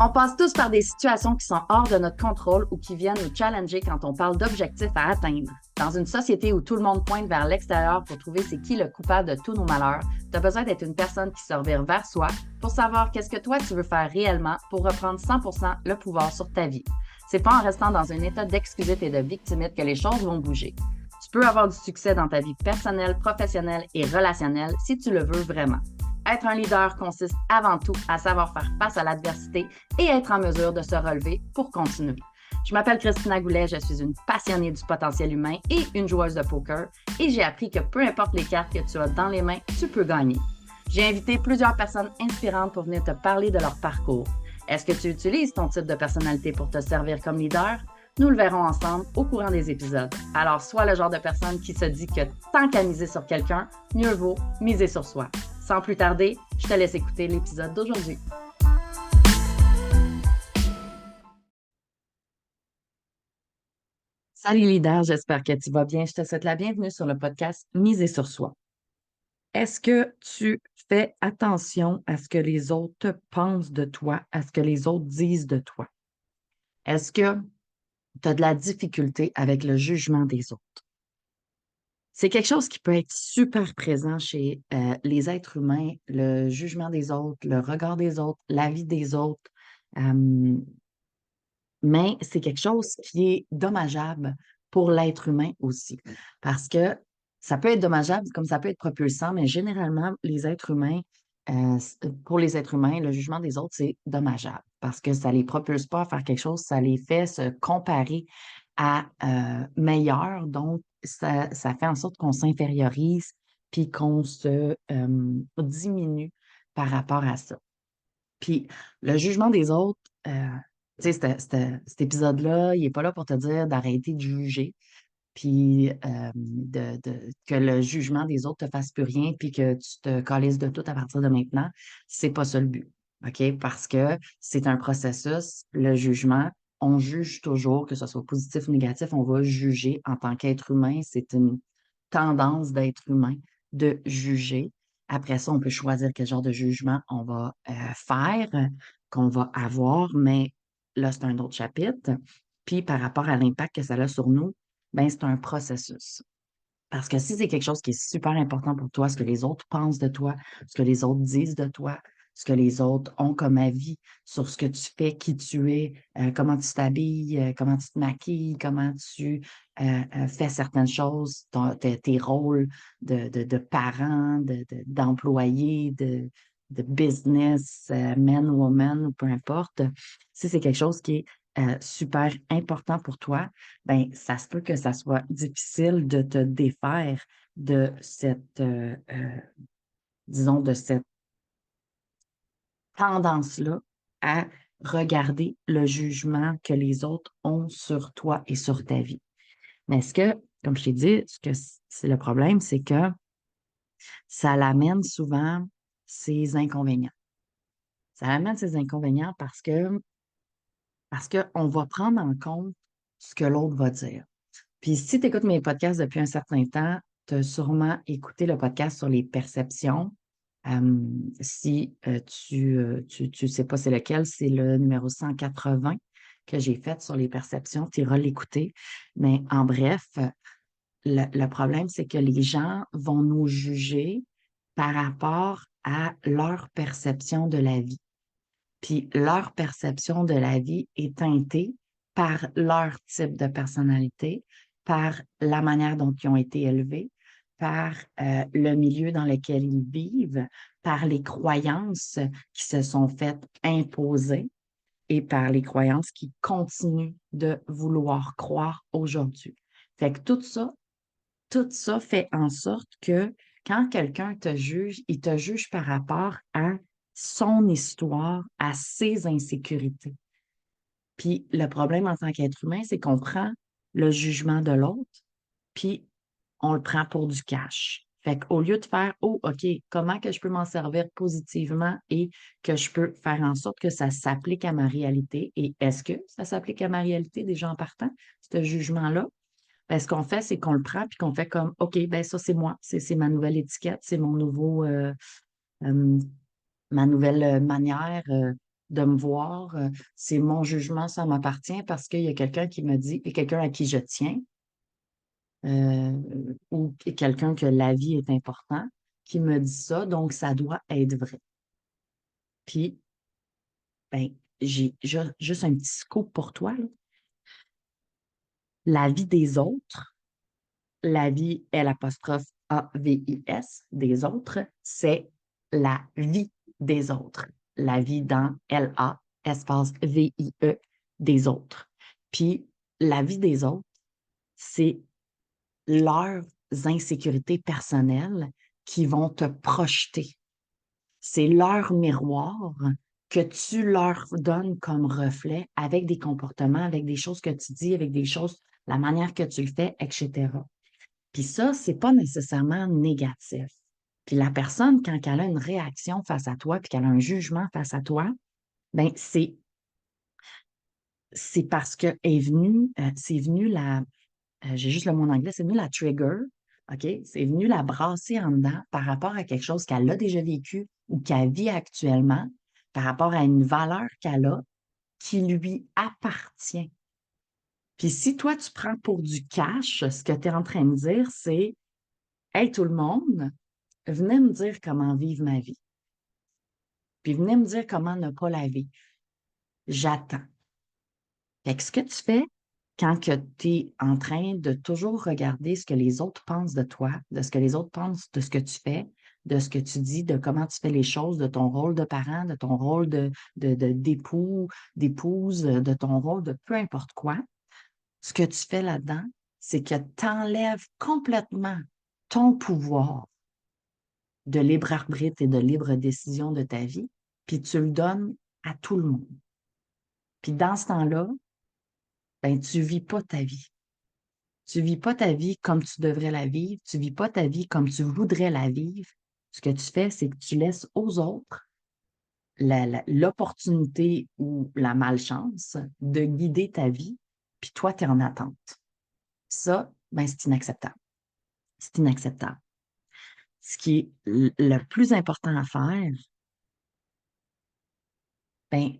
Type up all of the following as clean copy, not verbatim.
On passe tous par des situations qui sont hors de notre contrôle ou qui viennent nous challenger quand on parle d'objectifs à atteindre. Dans une société où tout le monde pointe vers l'extérieur pour trouver c'est qui le coupable de tous nos malheurs, tu as besoin d'être une personne qui se revire vers soi pour savoir qu'est-ce que toi tu veux faire réellement pour reprendre 100% le pouvoir sur ta vie. C'est pas en restant dans un état d'excusite et de victimite que les choses vont bouger. Tu peux avoir du succès dans ta vie personnelle, professionnelle et relationnelle si tu le veux vraiment. Être un leader consiste avant tout à savoir faire face à l'adversité et être en mesure de se relever pour continuer. Je m'appelle Christina Goulet, je suis une passionnée du potentiel humain et une joueuse de poker et j'ai appris que peu importe les cartes que tu as dans les mains, tu peux gagner. J'ai invité plusieurs personnes inspirantes pour venir te parler de leur parcours. Est-ce que tu utilises ton type de personnalité pour te servir comme leader? Nous le verrons ensemble au courant des épisodes. Alors, sois le genre de personne qui se dit que tant qu'à miser sur quelqu'un, mieux vaut miser sur soi. Sans plus tarder, je te laisse écouter l'épisode d'aujourd'hui. Salut leader, j'espère que tu vas bien. Je te souhaite la bienvenue sur le podcast Miser sur soi. Est-ce que tu fais attention à ce que les autres pensent de toi, à ce que les autres disent de toi? Est-ce que tu as de la difficulté avec le jugement des autres? C'est quelque chose qui peut être super présent chez les êtres humains, le jugement des autres, le regard des autres, l'avis des autres. Euh, mais c'est quelque chose qui est dommageable pour l'être humain aussi. Parce que ça peut être dommageable comme ça peut être propulsant, mais généralement, les êtres humains, pour les êtres humains, le jugement des autres, c'est dommageable parce que ça ne les propulse pas à faire quelque chose, ça les fait se comparer à meilleurs. Donc, ça fait en sorte qu'on s'infériorise puis qu'on se diminue par rapport à ça. Puis le jugement des autres, tu sais, cet épisode-là, il n'est pas là pour te dire d'arrêter de juger, puis que le jugement des autres te fasse plus rien, puis que tu te calisses de tout à partir de maintenant. C'est pas ça le but, OK? Parce que c'est un processus, le jugement, on juge toujours, que ce soit positif ou négatif, on va juger en tant qu'être humain. C'est une tendance d'être humain de juger. Après ça, on peut choisir quel genre de jugement on va faire, qu'on va avoir, mais là, c'est un autre chapitre. Puis par rapport à l'impact que ça a sur nous, ben, c'est un processus. Parce que si c'est quelque chose qui est super important pour toi, ce que les autres pensent de toi, ce que les autres disent de toi, ce que les autres ont comme avis sur ce que tu fais, qui tu es, comment tu t'habilles, comment tu te maquilles, comment tu fais certaines choses, tes rôles de parent, d'employé, de business, man, woman, ou peu importe. Si c'est quelque chose qui est super important pour toi, ben, ça se peut que ça soit difficile de te défaire de cette, disons, de cette tendance-là à regarder le jugement que les autres ont sur toi et sur ta vie. Mais est-ce que, comme je t'ai dit, ce que c'est le problème, c'est que ça l'amène souvent ses inconvénients. Ça amène ses inconvénients parce qu'on va prendre en compte ce que l'autre va dire. Puis si tu écoutes mes podcasts depuis un certain temps, tu as sûrement écouté le podcast sur les perceptions. Si tu sais pas c'est lequel, c'est le numéro 180 que j'ai fait sur les perceptions. Tu iras l'écouter. Mais en bref, le problème, c'est que les gens vont nous juger par rapport à leur perception de la vie. Puis leur perception de la vie est teintée par leur type de personnalité, par la manière dont ils ont été élevés, par le milieu dans lequel ils vivent, par les croyances qui se sont faites imposer et par les croyances qu'ils continuent de vouloir croire aujourd'hui. Fait que tout ça fait en sorte que quand quelqu'un te juge, il te juge par rapport à son histoire, à ses insécurités. Puis le problème en tant qu'être humain, c'est qu'on prend le jugement de l'autre, puis on le prend pour du cash. Fait qu'au lieu de faire, oh, OK, comment que je peux m'en servir positivement et que je peux faire en sorte que ça s'applique à ma réalité, et est-ce que ça s'applique à ma réalité déjà en partant, ce jugement-là? Ben, ce qu'on fait, c'est qu'on le prend puis qu'on fait comme, OK, ben ça, c'est moi, c'est ma nouvelle étiquette, c'est mon nouveau, euh, ma nouvelle manière de me voir, c'est mon jugement, ça m'appartient parce qu'il y a quelqu'un qui me dit, et quelqu'un à qui je tiens, ou quelqu'un que la vie est important, qui me dit ça, donc ça doit être vrai. Puis, ben, juste un petit scoop pour toi, là. La vie des autres, la vie L'AVIS des autres, c'est la vie des autres. La vie dans LA, espace VIE des autres. Puis, la vie des autres, c'est leurs insécurités personnelles qui vont te projeter. C'est leur miroir que tu leur donnes comme reflet avec des comportements, avec des choses que tu dis, avec des choses, la manière que tu le fais, etc. Puis ça, c'est pas nécessairement négatif. Puis la personne, quand elle a une réaction face à toi, puis qu'elle a un jugement face à toi, ben c'est parce que c'est venu j'ai juste le mot en anglais, c'est venu la trigger, OK? C'est venu la brasser en dedans par rapport à quelque chose qu'elle a déjà vécu ou qu'elle vit actuellement, par rapport à une valeur qu'elle a qui lui appartient. Puis si toi, tu prends pour du cash, ce que tu es en train de dire, c'est Hey, tout le monde, venez me dire comment vivre ma vie. Puis venez me dire comment ne pas la vivre. J'attends. Fait que ce que tu fais quand tu es en train de toujours regarder ce que les autres pensent de toi, de ce que les autres pensent de ce que tu fais, de ce que tu dis, de comment tu fais les choses, de ton rôle de parent, de ton rôle d'époux, d'épouse, de ton rôle de peu importe quoi, ce que tu fais là-dedans, c'est que tu enlèves complètement ton pouvoir de libre arbitre et de libre décision de ta vie, puis tu le donnes à tout le monde. Puis dans ce temps-là, ben, tu vis pas ta vie. Tu vis pas ta vie comme tu devrais la vivre. Tu vis pas ta vie comme tu voudrais la vivre. Ce que tu fais, c'est que tu laisses aux autres l'opportunité ou la malchance de guider ta vie, puis toi, tu es en attente. Ça, ben, c'est inacceptable. C'est inacceptable. Ce qui est le plus important à faire, ben,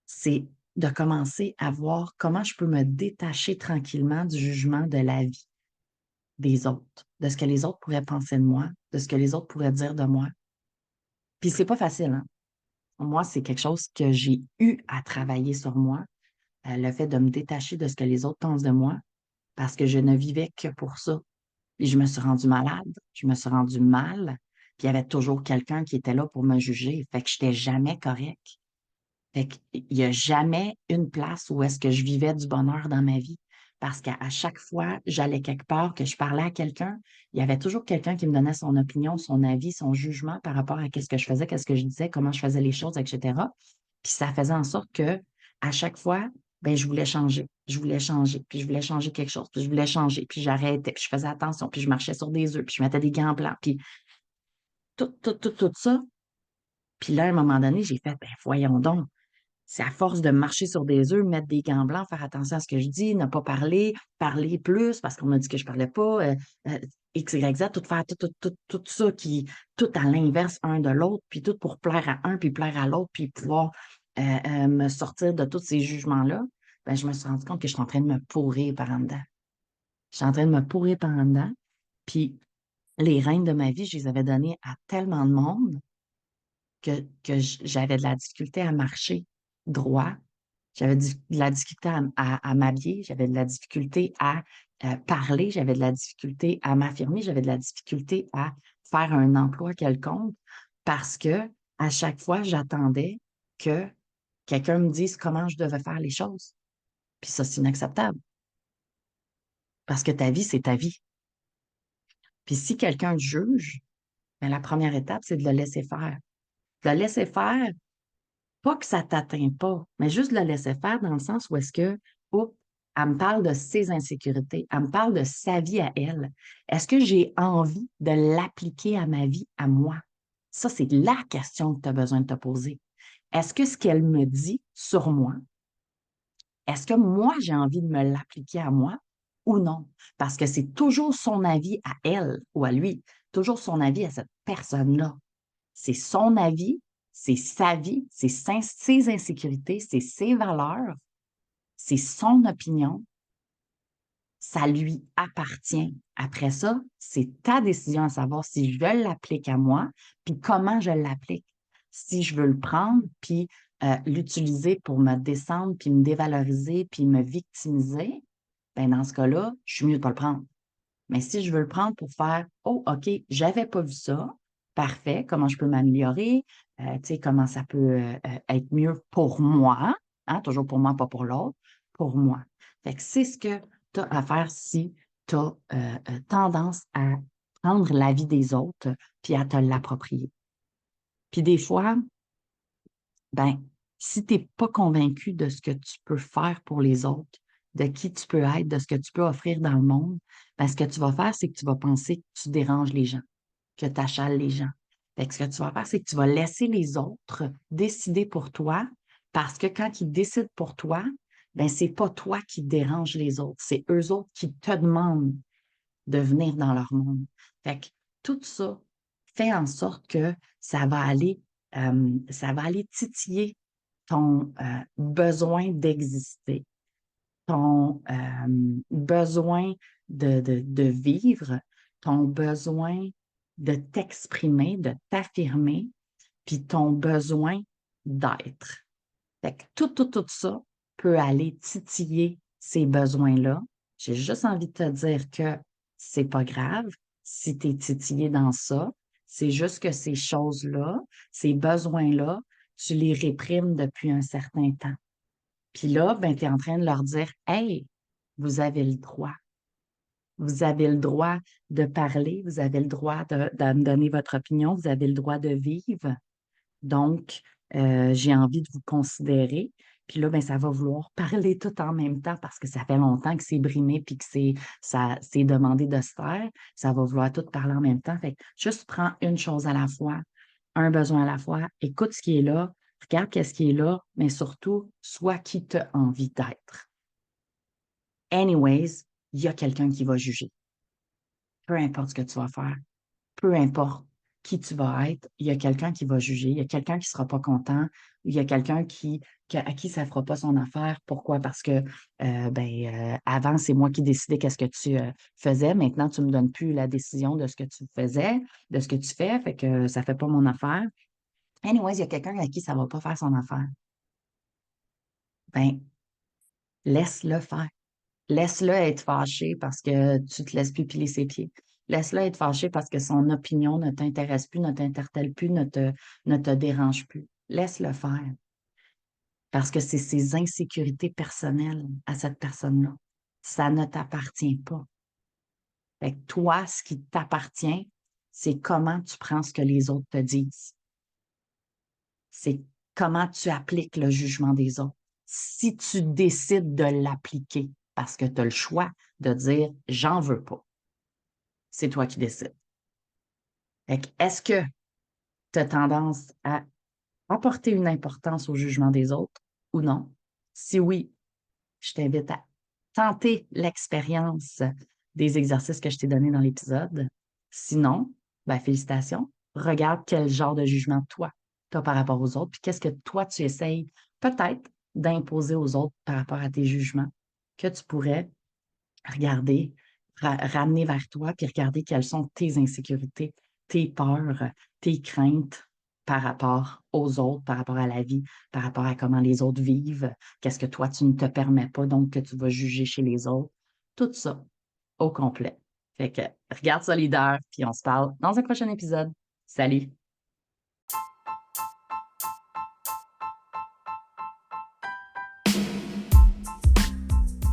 c'est de commencer à voir comment je peux me détacher tranquillement du jugement de la vie des autres, de ce que les autres pourraient penser de moi, de ce que les autres pourraient dire de moi. Puis c'est pas facile, hein? Moi, c'est quelque chose que j'ai eu à travailler sur moi, le fait de me détacher de ce que les autres pensent de moi, parce que je ne vivais que pour ça. Puis je me suis rendue malade, je me suis rendue mal, puis il y avait toujours quelqu'un qui était là pour me juger, fait que je n'étais jamais correct. Fait qu'il n'y a jamais une place où est-ce que je vivais du bonheur dans ma vie. Parce qu'à chaque fois, j'allais quelque part, que je parlais à quelqu'un, il y avait toujours quelqu'un qui me donnait son opinion, son avis, son jugement par rapport à qu'est-ce que je faisais, qu'est-ce que je disais, comment je faisais les choses, etc. Puis ça faisait en sorte que à chaque fois, ben, je voulais changer, je voulais changer, puis je voulais changer quelque chose, puis je voulais changer, puis j'arrêtais, puis je faisais attention, puis je marchais sur des œufs, puis je mettais des gants blancs, puis tout ça. Puis là, à un moment donné, j'ai fait, ben voyons donc, c'est à force de marcher sur des œufs, mettre des gants blancs, faire attention à ce que je dis, ne pas parler, parler plus parce qu'on m'a dit que je parlais pas, X, Y, Z, tout faire, tout ça tout à l'inverse un de l'autre, puis tout pour plaire à un, puis plaire à l'autre, puis pouvoir me sortir de tous ces jugements-là, ben, je me suis rendu compte que je suis en train de me pourrir par en dedans. Je suis en train de me pourrir par en dedans, puis les rênes de ma vie, je les avais données à tellement de monde que j'avais de la difficulté à marcher droit. J'avais de la difficulté à m'habiller, j'avais de la difficulté à parler, j'avais de la difficulté à m'affirmer, j'avais de la difficulté à faire un emploi quelconque parce que à chaque fois, j'attendais que quelqu'un me dise comment je devais faire les choses. Puis ça, c'est inacceptable parce que ta vie, c'est ta vie. Puis si quelqu'un te juge, ben, la première étape, c'est de le laisser faire. De le laisser faire. Pas que ça t'atteint pas, mais juste le laisser faire dans le sens où est-ce que, oups, elle me parle de ses insécurités, elle me parle de sa vie à elle. Est-ce que j'ai envie de l'appliquer à ma vie, à moi? Ça, c'est la question que tu as besoin de te poser. Est-ce que ce qu'elle me dit sur moi, est-ce que moi, j'ai envie de me l'appliquer à moi ou non? Parce que c'est toujours son avis à elle ou à lui, toujours son avis à cette personne-là. C'est son avis, c'est sa vie, c'est ses insécurités, c'est ses valeurs, c'est son opinion. Ça lui appartient. Après ça, c'est ta décision à savoir si je l'applique à moi, puis comment je l'applique. Si je veux le prendre, puis l'utiliser pour me descendre, puis me dévaloriser, puis me victimiser, ben dans ce cas-là, je suis mieux de ne pas le prendre. Mais si je veux le prendre pour faire, oh, OK, j'avais pas vu ça, parfait, comment je peux m'améliorer, comment ça peut être mieux pour moi, hein, toujours pour moi, pas pour l'autre, pour moi. Fait que c'est ce que tu as à faire si tu as tendance à prendre l'avis des autres puis à te l'approprier. Puis des fois, ben, si tu n'es pas convaincu de ce que tu peux faire pour les autres, de qui tu peux être, de ce que tu peux offrir dans le monde, ben, ce que tu vas faire, c'est que tu vas penser que tu déranges les gens, que tu achales les gens. Fait que ce que tu vas faire, c'est que tu vas laisser les autres décider pour toi, parce que quand ils décident pour toi, ben, c'est pas toi qui dérange les autres, c'est eux autres qui te demandent de venir dans leur monde. Fait que tout ça fait en sorte que ça va aller titiller ton besoin d'exister, ton besoin de vivre, ton besoin de t'exprimer, de t'affirmer, puis ton besoin d'être. Fait que tout ça peut aller titiller ces besoins-là. J'ai juste envie de te dire que c'est pas grave si tu es titillé dans ça. C'est juste que ces choses-là, ces besoins-là, tu les réprimes depuis un certain temps. Puis là, ben, tu es en train de leur dire, hey, vous avez le droit. Vous avez le droit de parler, vous avez le droit de me donner votre opinion, vous avez le droit de vivre. Donc, j'ai envie de vous considérer. Puis là, ben, ça va vouloir parler tout en même temps parce que ça fait longtemps que c'est brimé puis que c'est demandé de se taire. Ça va vouloir tout parler en même temps. Fait que juste prends une chose à la fois, un besoin à la fois, écoute ce qui est là, regarde qu'est-ce qui est là, mais surtout, sois qui tu as envie d'être. Anyways, il y a quelqu'un qui va juger. Peu importe ce que tu vas faire, peu importe qui tu vas être, il y a quelqu'un qui va juger, il y a quelqu'un qui ne sera pas content, il y a quelqu'un à qui ça ne fera pas son affaire. Pourquoi? Parce que avant, c'est moi qui décidais qu'est-ce que tu faisais. Maintenant, tu ne me donnes plus la décision de ce que tu faisais, de ce que tu fais, fait que ça ne fait pas mon affaire. Anyways, il y a quelqu'un à qui ça ne va pas faire son affaire. Ben, laisse-le faire. Laisse-le être fâché parce que tu te laisses plus piler ses pieds. Laisse-le être fâché parce que son opinion ne t'intéresse plus, ne t'interpelle plus, ne te dérange plus. Laisse-le faire. Parce que c'est ses insécurités personnelles à cette personne-là. Ça ne t'appartient pas. Fait que toi, ce qui t'appartient, c'est comment tu prends ce que les autres te disent. C'est comment tu appliques le jugement des autres. Si tu décides de l'appliquer, parce que tu as le choix de dire « j'en veux pas », c'est toi qui décides. Est-ce que tu as tendance à apporter une importance au jugement des autres ou non? Si oui, je t'invite à tenter l'expérience des exercices que je t'ai donnés dans l'épisode. Sinon, ben, félicitations. Regarde quel genre de jugement toi tu as par rapport aux autres, puis qu'est-ce que toi tu essayes peut-être d'imposer aux autres par rapport à tes jugements que tu pourrais regarder, ramener vers toi, puis regarder quelles sont tes insécurités, tes peurs, tes craintes par rapport aux autres, par rapport à la vie, par rapport à comment les autres vivent, qu'est-ce que toi, tu ne te permets pas, donc que tu vas juger chez les autres. Tout ça au complet. Fait que regarde ça, leader, puis on se parle dans un prochain épisode. Salut!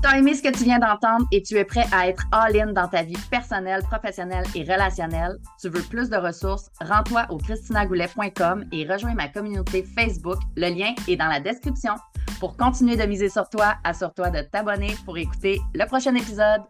Tu as aimé ce que tu viens d'entendre et tu es prêt à être all-in dans ta vie personnelle, professionnelle et relationnelle. Tu veux plus de ressources? Rends-toi au christinagoulet.com et rejoins ma communauté Facebook. Le lien est dans la description. Pour continuer de miser sur toi, assure-toi de t'abonner pour écouter le prochain épisode.